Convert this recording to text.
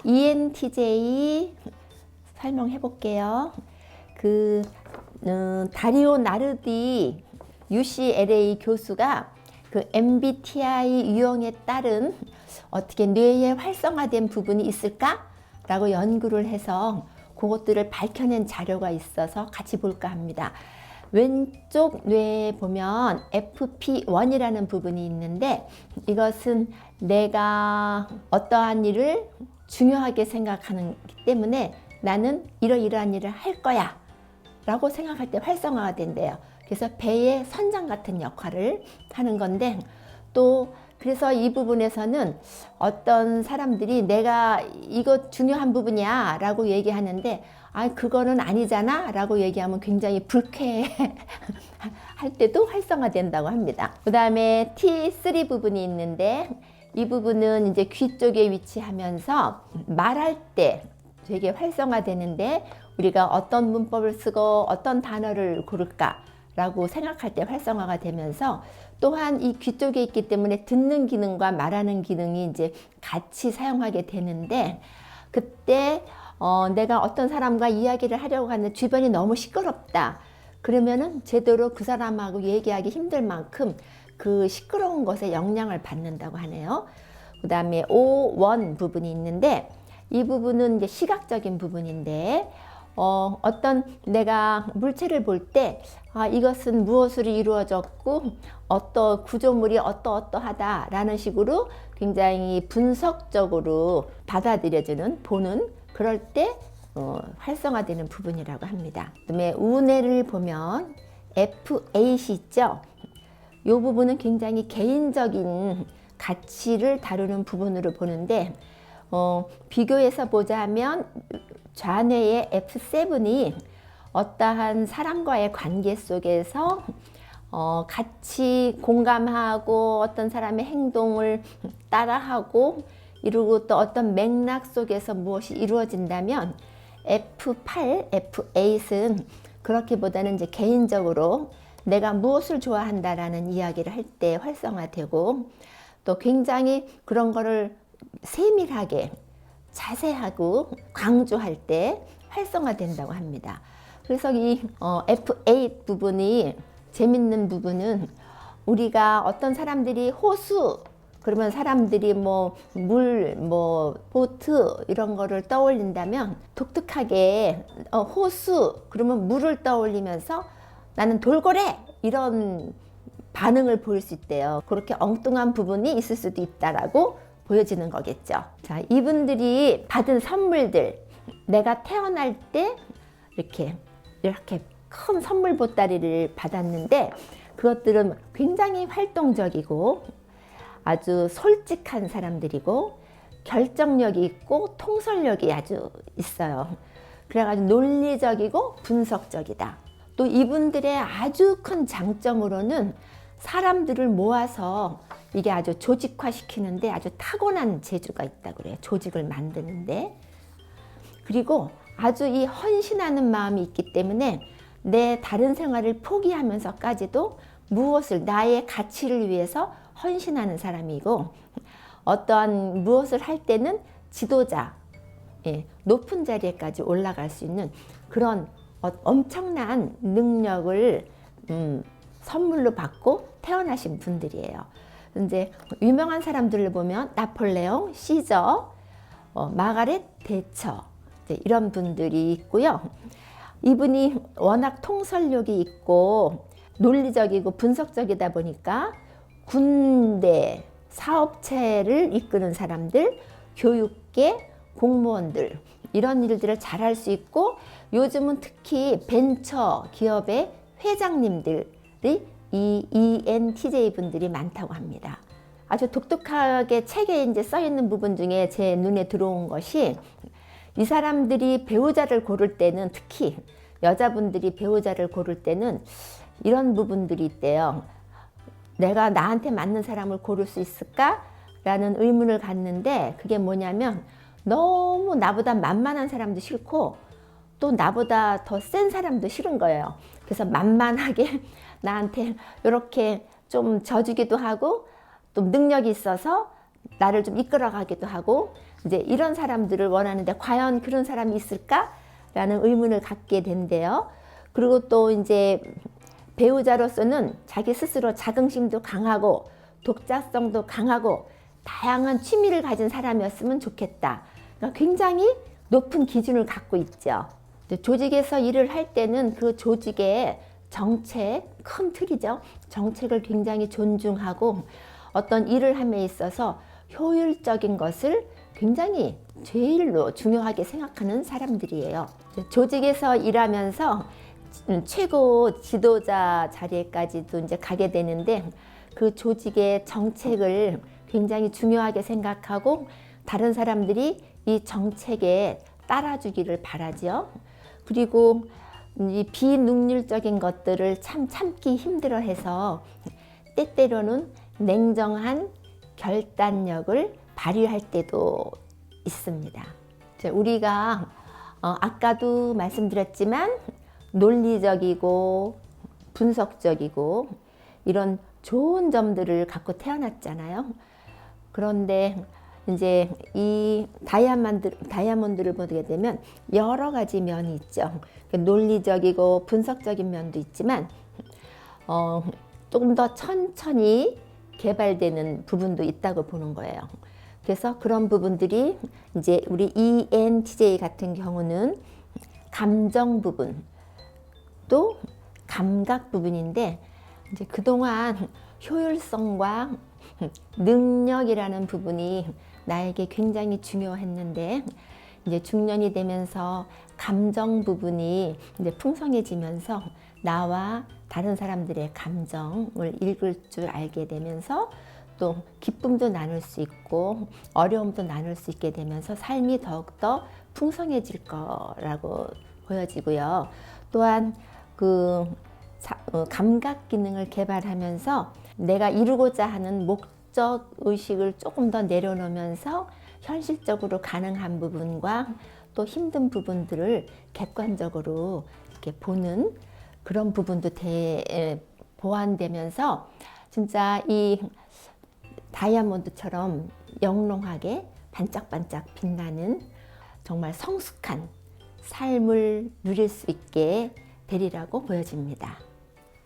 ENTJ 설명해 볼게요. 다리오 나르디 UCLA 교수가 그 MBTI 유형에 따른 어떻게 뇌에 활성화된 부분이 있을까? 라고 연구를 해서 그것들을 밝혀낸 자료가 있어서 같이 볼까 합니다. 왼쪽 뇌에 보면 FP1이라는 부분이 있는데, 이것은 내가 어떠한 일을 중요하게 생각하기 때문에 나는 이러이러한 일을 할 거야 라고 생각할 때 활성화가 된대요. 그래서 배의 선장 같은 역할을 하는 건데, 또 그래서 이 부분에서는 어떤 사람들이 내가 이거 중요한 부분이야 라고 얘기하는데, 그거는 아니잖아 라고 얘기하면 굉장히 불쾌해 할 때도 활성화된다고 합니다. 그 다음에 T3 부분이 있는데, 이 부분은 이제 귀 쪽에 위치하면서 말할 때 되게 활성화되는데, 우리가 어떤 문법을 쓰고 어떤 단어를 고를까 라고 생각할 때 활성화가 되면서, 또한 이 귀 쪽에 있기 때문에 듣는 기능과 말하는 기능이 이제 같이 사용하게 되는데, 그때 내가 어떤 사람과 이야기를 하려고 하는데 주변이 너무 시끄럽다 그러면은 제대로 그 사람하고 얘기하기 힘들 만큼 그 시끄러운 것에 영향을 받는다고 하네요. 그 다음에 O1 부분이 있는데, 이 부분은 이제 시각적인 부분인데, 어떤 내가 물체를 볼 때 이것은 무엇으로 이루어졌고 어떤 구조물이 어떠하다 라는 식으로 굉장히 분석적으로 받아들여지는, 보는, 그럴 때 활성화되는 부분이라고 합니다. 그다음에 우뇌를 보면 F8이 있죠. 이 부분은 굉장히 개인적인 가치를 다루는 부분으로 보는데, 비교해서 보자면 좌뇌의 F7이 어떠한 사람과의 관계 속에서 같이 공감하고 어떤 사람의 행동을 따라하고 이루고 또 어떤 맥락 속에서 무엇이 이루어진다면, F8, F8은 그렇게보다는 이제 개인적으로 내가 무엇을 좋아한다라는 이야기를 할 때 활성화되고, 또 굉장히 그런 거를 세밀하게 자세하고 강조할 때 활성화된다고 합니다. 그래서 이 F8 부분이 재밌는 부분은, 우리가 어떤 사람들이 호수 그러면 사람들이 물, 보트 이런 거를 떠올린다면, 독특하게 호수 그러면 물을 떠올리면서 나는 돌고래 이런 반응을 보일 수 있대요. 그렇게 엉뚱한 부분이 있을 수도 있다라고 보여지는 거겠죠. 자, 이분들이 받은 선물들, 내가 태어날 때 이렇게 큰 선물 보따리를 받았는데, 그것들은 굉장히 활동적이고 아주 솔직한 사람들이고 결정력이 있고 통솔력이 아주 있어요. 그래가지고 논리적이고 분석적이다. 또 이분들의 아주 큰 장점으로는 사람들을 모아서 이게 아주 조직화시키는데 아주 타고난 재주가 있다고 그래요. 조직을 만드는데. 그리고 아주 이 헌신하는 마음이 있기 때문에 내 다른 생활을 포기하면서까지도 무엇을, 나의 가치를 위해서 헌신하는 사람이고, 어떠한 무엇을 할 때는 지도자, 높은 자리에까지 올라갈 수 있는 그런 엄청난 능력을 선물로 받고 태어나신 분들이에요. 이제 유명한 사람들을 보면 나폴레옹, 시저, 마가렛 대처, 이런 분들이 있고요. 이분이 워낙 통솔력이 있고 논리적이고 분석적이다 보니까 군대, 사업체를 이끄는 사람들, 교육계, 공무원들, 이런 일들을 잘할 수 있고, 요즘은 특히 벤처 기업의 회장님들이 이 ENTJ 분들이 많다고 합니다. 아주 독특하게 책에 이제 써 있는 부분 중에 제 눈에 들어온 것이, 이 사람들이 배우자를 고를 때는, 특히 여자분들이 배우자를 고를 때는 이런 부분들이 있대요. 내가 나한테 맞는 사람을 고를 수 있을까? 라는 의문을 갖는데, 그게 뭐냐면 너무 나보다 만만한 사람도 싫고 또 나보다 더 센 사람도 싫은 거예요. 그래서 만만하게 나한테 이렇게 좀 져주기도 하고, 또 능력이 있어서 나를 좀 이끌어가기도 하고, 이제 이런 사람들을 원하는데 과연 그런 사람이 있을까라는 의문을 갖게 된대요. 그리고 또 이제 배우자로서는 자기 스스로 자긍심도 강하고 독자성도 강하고 다양한 취미를 가진 사람이었으면 좋겠다. 그러니까 굉장히 높은 기준을 갖고 있죠. 조직에서 일을 할 때는 그 조직의 정책, 큰 틀이죠. 정책을 굉장히 존중하고 어떤 일을 함에 있어서 효율적인 것을 굉장히 제일로 중요하게 생각하는 사람들이에요. 조직에서 일하면서 최고 지도자 자리에까지도 이제 가게 되는데 그 조직의 정책을 굉장히 중요하게 생각하고 다른 사람들이 이 정책에 따라주기를 바라죠. 그리고 이 비능률적인 것들을 참 참기 힘들어해서 때때로는 냉정한 결단력을 발휘할 때도 있습니다. 우리가 아까도 말씀드렸지만 논리적이고 분석적이고 이런 좋은 점들을 갖고 태어났잖아요. 그런데 이제 이 다이아몬드를 보게 되면 여러 가지 면이 있죠. 논리적이고 분석적인 면도 있지만 조금 더 천천히 개발되는 부분도 있다고 보는 거예요. 그래서 그런 부분들이 이제 우리 ENTJ 같은 경우는 감정 부분 또 감각 부분인데 이제 그동안 효율성과 능력이라는 부분이 나에게 굉장히 중요했는데 이제 중년이 되면서 감정 부분이 이제 풍성해지면서 나와 다른 사람들의 감정을 읽을 줄 알게 되면서 또 기쁨도 나눌 수 있고 어려움도 나눌 수 있게 되면서 삶이 더욱더 풍성해질 거라고 보여지고요. 또한 그 감각 기능을 개발하면서 내가 이루고자 하는 목적 의식을 조금 더 내려놓으면서 현실적으로 가능한 부분과 또 힘든 부분들을 객관적으로 이렇게 보는 그런 부분도 보완되면서 진짜 이 다이아몬드처럼 영롱하게 반짝반짝 빛나는 정말 성숙한 삶을 누릴 수 있게 되리라고 보여집니다.